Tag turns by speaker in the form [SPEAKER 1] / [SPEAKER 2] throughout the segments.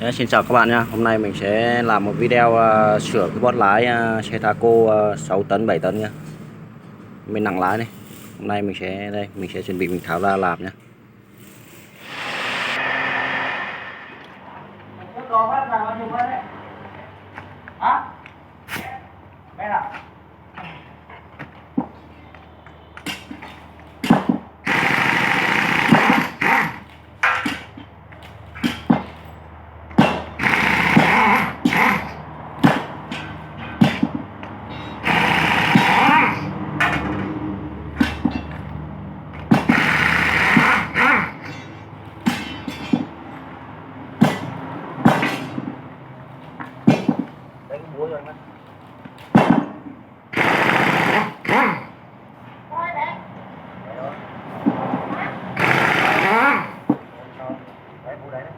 [SPEAKER 1] Xin chào các bạn nhé. Hôm nay mình sẽ làm một video sửa cái bót lái xe thaco 6 tấn 7 tấn nhé. Mình nặng lái này. Hôm nay mình sẽ chuẩn bị mình tháo ra làm nhé. Đấy, cái búa rồi nhé. Đấy, búa đấy đấy.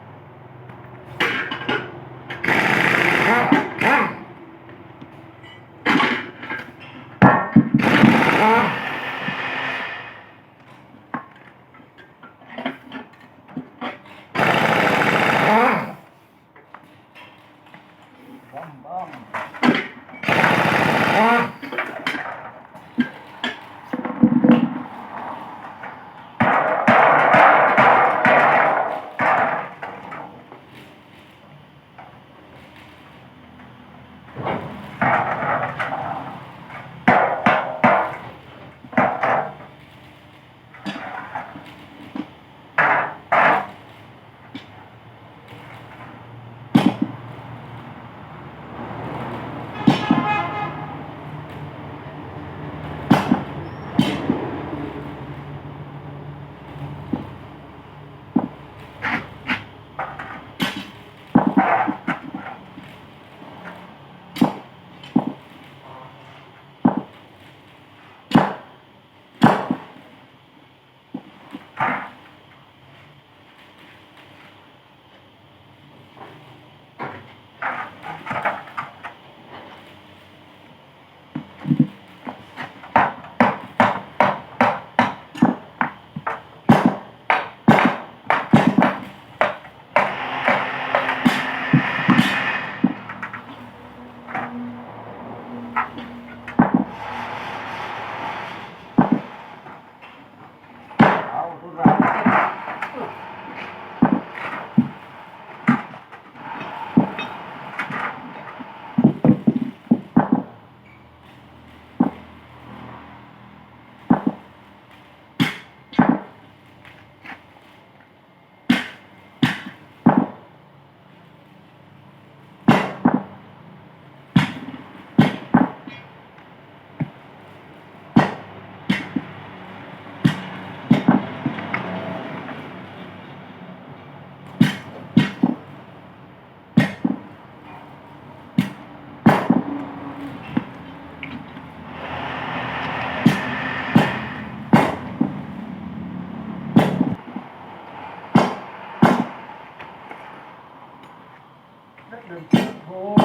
[SPEAKER 1] Đừng thôi.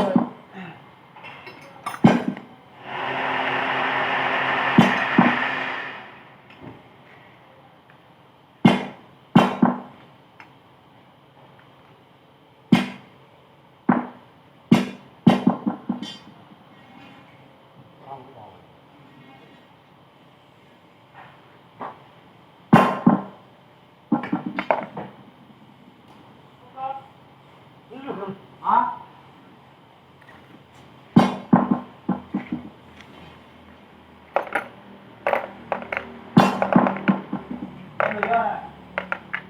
[SPEAKER 1] Hả? Người ơi,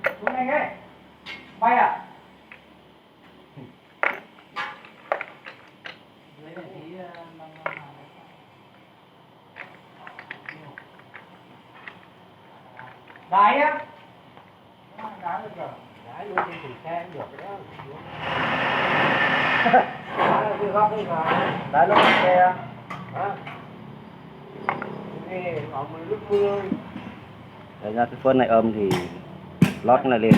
[SPEAKER 1] xuống nhanh ấy, bay à? Dưới này tí đáy á? Đáy được rồi, đáy luôn trên thùng xe cũng được cái đó. Đáy là cái góc đấy mà, đáy lúc xe hả? Nghe ở lúc mưa. Đấy ra cái phân này âm thì lót cái này lên.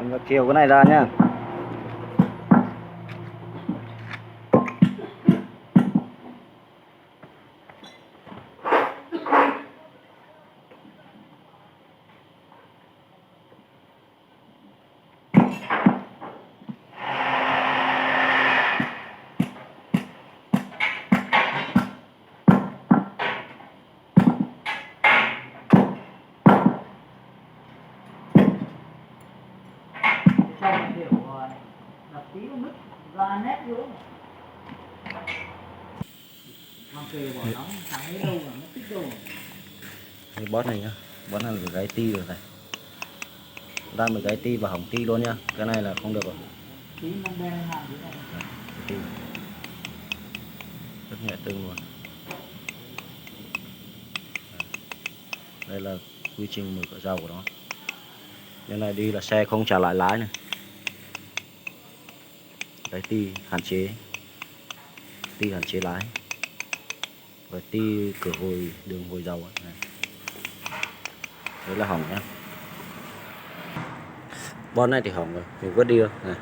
[SPEAKER 1] Cần phải kiều cái này ra nhá.
[SPEAKER 2] Xong kiểu đập tí nó nứt ra nét nữa. Mang kề bỏ nóng sáng hết đâu mà nó tích đâu.
[SPEAKER 1] Cái bót này nhá, bót này phải gáy ti rồi này. Ra mình gáy ti và hỏng ti luôn nhá. Cái này là không được rồi.
[SPEAKER 2] Tí nó đen hàng thế này.
[SPEAKER 1] Ti. Rất nhẹ tưng luôn. Đây là quy trình mở cửa dầu của nó. Cái này đi là xe không trả lại lái này. Cái ti hạn chế lái. Và ti cửa hồi đường hồi dầu này. Đấy là hỏng nhá. Bon này thì hỏng rồi, mình vứt đi rồi này.